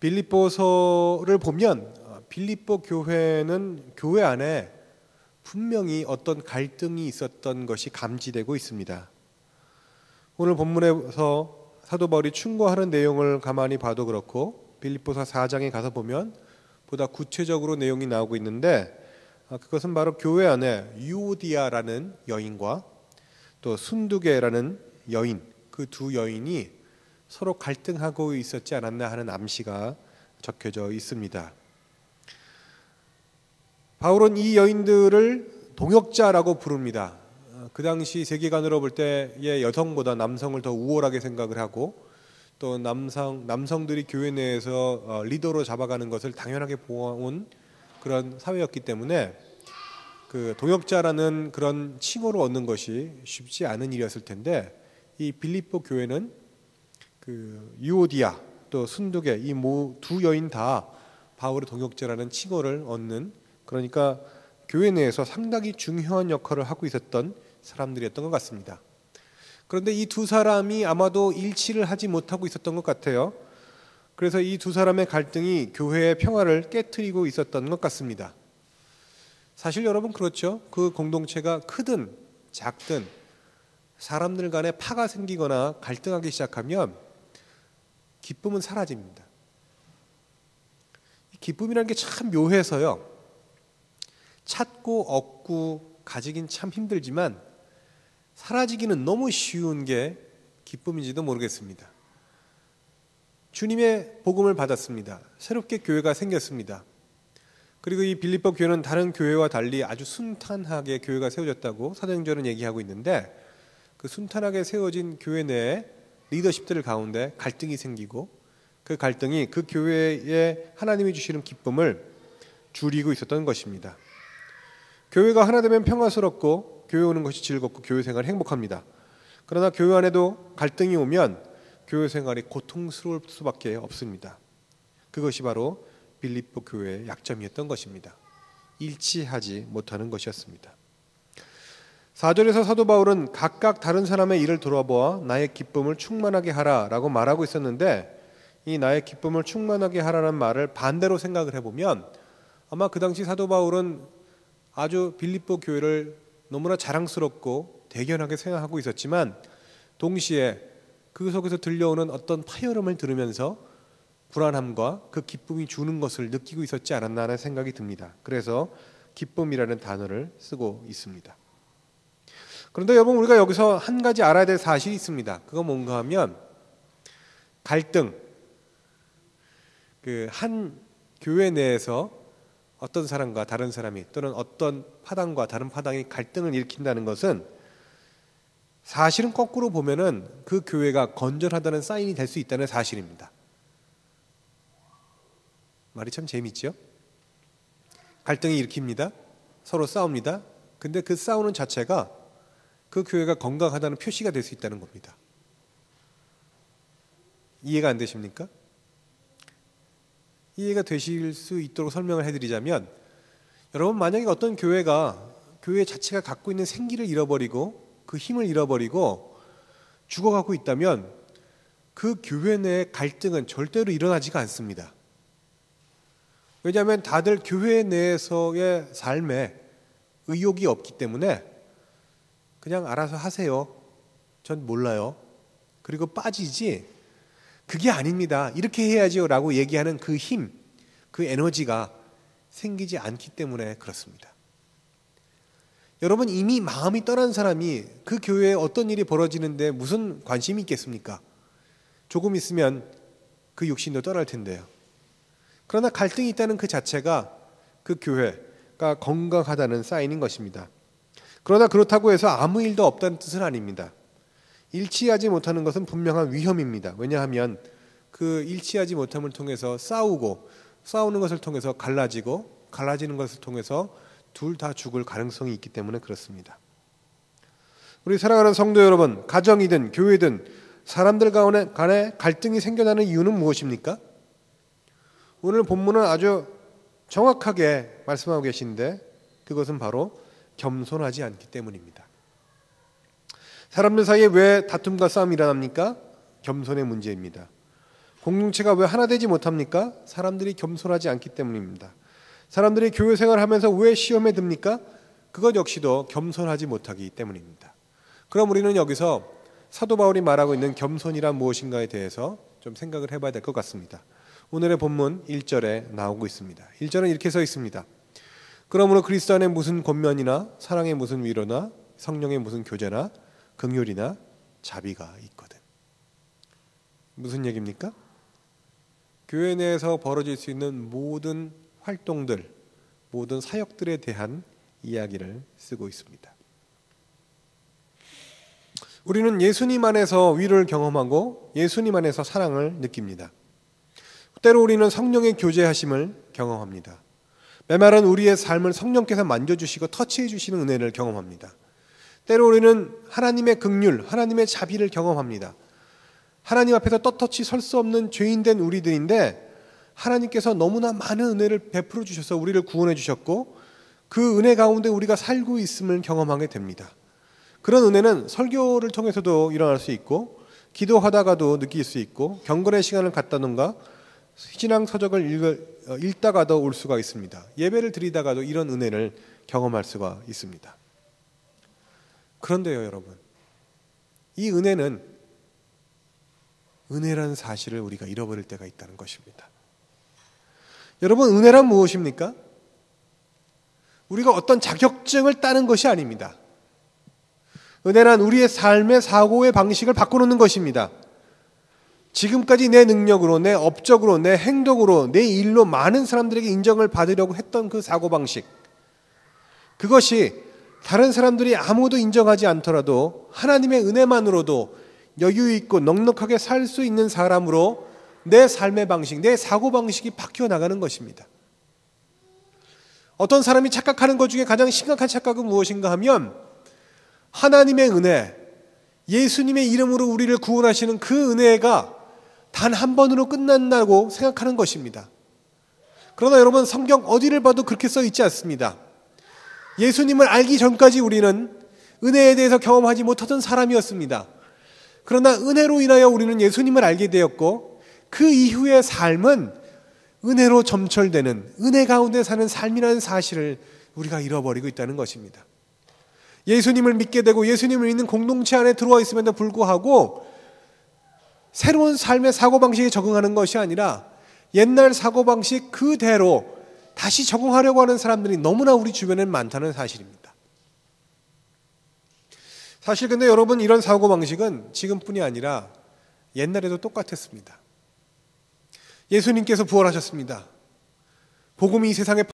빌립보서를 보면 빌립보 교회는 교회 안에 분명히 어떤 갈등이 있었던 것이 감지되고 있습니다. 오늘 본문에서 사도 바울이 충고하는 내용을 가만히 봐도 그렇고 빌립보서 4장에 가서 보면 보다 구체적으로 내용이 나오고 있는데, 그것은 바로 교회 안에 유오디아라는 여인과 또 순두계라는 여인, 그 두 여인이 서로 갈등하고 있었지 않았나 하는 암시가 적혀져 있습니다. 바울은 이 여인들을 동역자라고 부릅니다. 그 당시 세계관으로 볼 때의 여성보다 남성을 더 우월하게 생각을 하고, 또 남성들이 교회 내에서 리더로 잡아가는 것을 당연하게 보아온 그런 사회였기 때문에 그 동역자라는 그런 칭호를 얻는 것이 쉽지 않은 일이었을 텐데, 이 빌립보 교회는 그 유오디아 또 순두계 이 두 여인 다 바울의 동역자라는 칭호를 얻는, 그러니까 교회 내에서 상당히 중요한 역할을 하고 있었던 사람들이었던 것 같습니다. 그런데 이 두 사람이 아마도 일치를 하지 못하고 있었던 것 같아요. 그래서 이 두 사람의 갈등이 교회의 평화를 깨트리고 있었던 것 같습니다. 사실 여러분 그렇죠? 그 공동체가 크든 작든 사람들 간에 파가 생기거나 갈등하기 시작하면 기쁨은 사라집니다. 이 기쁨이라는 게 참 묘해서요, 찾고 얻고 가지긴 참 힘들지만 사라지기는 너무 쉬운 게 기쁨인지도 모르겠습니다. 주님의 복음을 받았습니다. 새롭게 교회가 생겼습니다. 그리고 이 빌립보 교회는 다른 교회와 달리 아주 순탄하게 교회가 세워졌다고 사도행전은 얘기하고 있는데, 그 순탄하게 세워진 교회 내에 리더십들 가운데 갈등이 생기고, 그 갈등이 그 교회에 하나님이 주시는 기쁨을 줄이고 있었던 것입니다. 교회가 하나 되면 평화스럽고 교회 오는 것이 즐겁고 교회 생활이 행복합니다. 그러나 교회 안에도 갈등이 오면 교회 생활이 고통스러울 수밖에 없습니다. 그것이 바로 빌립보 교회의 약점이었던 것입니다. 일치하지 못하는 것이었습니다. 4절에서 사도 바울은 각각 다른 사람의 일을 돌아보아 나의 기쁨을 충만하게 하라라고 말하고 있었는데, 이 나의 기쁨을 충만하게 하라는 말을 반대로 생각을 해보면 아마 그 당시 사도 바울은 아주 빌립보 교회를 너무나 자랑스럽고 대견하게 생각하고 있었지만, 동시에 그 속에서 들려오는 어떤 파열음을 들으면서 불안함과 그 기쁨이 주는 것을 느끼고 있었지 않았나 하는 생각이 듭니다. 그래서 기쁨이라는 단어를 쓰고 있습니다. 그런데 여러분, 우리가 여기서 한 가지 알아야 될 사실이 있습니다. 그건 뭔가 하면 갈등, 그 한 교회 내에서 어떤 사람과 다른 사람이 또는 어떤 파당과 다른 파당이 갈등을 일으킨다는 것은 사실은 거꾸로 보면은 그 교회가 건전하다는 사인이 될 수 있다는 사실입니다. 말이 참 재밌죠? 갈등이 일으킵니다. 서로 싸웁니다. 근데 그 싸우는 자체가 그 교회가 건강하다는 표시가 될 수 있다는 겁니다. 이해가 안 되십니까? 이해가 되실 수 있도록 설명을 해드리자면, 여러분 만약에 어떤 교회가 교회 자체가 갖고 있는 생기를 잃어버리고 그 힘을 잃어버리고 죽어가고 있다면 그 교회 내의 갈등은 절대로 일어나지가 않습니다. 왜냐하면 다들 교회 내에서의 삶에 의욕이 없기 때문에 그냥 알아서 하세요, 전 몰라요, 그리고 빠지지, 그게 아닙니다, 이렇게 해야지요 라고 얘기하는 그 힘, 그 에너지가 생기지 않기 때문에 그렇습니다. 여러분, 이미 마음이 떠난 사람이 그 교회에 어떤 일이 벌어지는데 무슨 관심이 있겠습니까? 조금 있으면 그 육신도 떠날 텐데요. 그러나 갈등이 있다는 그 자체가 그 교회가 건강하다는 사인인 것입니다. 그러나 그렇다고 해서 아무 일도 없다는 뜻은 아닙니다. 일치하지 못하는 것은 분명한 위험입니다. 왜냐하면 그 일치하지 못함을 통해서 싸우는 것을 통해서 갈라지는 것을 통해서 둘 다 죽을 가능성이 있기 때문에 그렇습니다. 우리 사랑하는 성도 여러분, 가정이든 교회든 사람들 간에 갈등이 생겨나는 이유는 무엇입니까? 오늘 본문은 아주 정확하게 말씀하고 계신데, 그것은 바로 겸손하지 않기 때문입니다. 사람들 사이에 왜 다툼과 싸움이 일어납니까? 겸손의 문제입니다. 공동체가 왜 하나 되지 못합니까? 사람들이 겸손하지 않기 때문입니다. 사람들이 교회 생활하면서 왜 시험에 듭니까? 그것 역시도 겸손하지 못하기 때문입니다. 그럼 우리는 여기서 사도 바울이 말하고 있는 겸손이란 무엇인가에 대해서 좀 생각을 해봐야 될 것 같습니다. 오늘의 본문 1절에 나오고 있습니다. 1절은 이렇게 써 있습니다. 그러므로 그리스도 안에 무슨 권면이나 사랑의 무슨 위로나 성령의 무슨 교제나 긍휼이나 자비가 있거든. 무슨 얘기입니까? 교회 내에서 벌어질 수 있는 모든 활동들, 모든 사역들에 대한 이야기를 쓰고 있습니다. 우리는 예수님 안에서 위로를 경험하고 예수님 안에서 사랑을 느낍니다. 때로 우리는 성령의 교제하심을 경험합니다. 메말은 우리의 삶을 성령께서 만져주시고 터치해 주시는 은혜를 경험합니다. 때로 우리는 하나님의 긍휼, 하나님의 자비를 경험합니다. 하나님 앞에서 떳떳이 설 수 없는 죄인된 우리들인데 하나님께서 너무나 많은 은혜를 베풀어 주셔서 우리를 구원해 주셨고 그 은혜 가운데 우리가 살고 있음을 경험하게 됩니다. 그런 은혜는 설교를 통해서도 일어날 수 있고 기도하다가도 느낄 수 있고 경건의 시간을 갖다던가 신앙 서적을 읽다가도 올 수가 있습니다. 예배를 드리다가도 이런 은혜를 경험할 수가 있습니다. 그런데요, 여러분, 이 은혜는 은혜라는 사실을 우리가 잃어버릴 때가 있다는 것입니다. 여러분, 은혜란 무엇입니까? 우리가 어떤 자격증을 따는 것이 아닙니다. 은혜란 우리의 삶의 사고의 방식을 바꿔놓는 것입니다. 지금까지 내 능력으로, 내 업적으로, 내 행동으로, 내 일로 많은 사람들에게 인정을 받으려고 했던 그 사고방식, 그것이 다른 사람들이 아무도 인정하지 않더라도 하나님의 은혜만으로도 여유 있고 넉넉하게 살 수 있는 사람으로 내 삶의 방식, 내 사고방식이 바뀌어 나가는 것입니다. 어떤 사람이 착각하는 것 중에 가장 심각한 착각은 무엇인가 하면 하나님의 은혜, 예수님의 이름으로 우리를 구원하시는 그 은혜가 단 한 번으로 끝난다고 생각하는 것입니다. 그러나 여러분, 성경 어디를 봐도 그렇게 써 있지 않습니다. 예수님을 알기 전까지 우리는 은혜에 대해서 경험하지 못하던 사람이었습니다. 그러나 은혜로 인하여 우리는 예수님을 알게 되었고 그 이후의 삶은 은혜로 점철되는, 은혜 가운데 사는 삶이라는 사실을 우리가 잃어버리고 있다는 것입니다. 예수님을 믿게 되고 예수님을 믿는 공동체 안에 들어와 있음에도 불구하고 새로운 삶의 사고방식에 적응하는 것이 아니라 옛날 사고방식 그대로 다시 적응하려고 하는 사람들이 너무나 우리 주변에 많다는 사실입니다. 사실 근데 여러분, 이런 사고방식은 지금뿐이 아니라 옛날에도 똑같았습니다. 예수님께서 부활하셨습니다. 복음이 이 세상에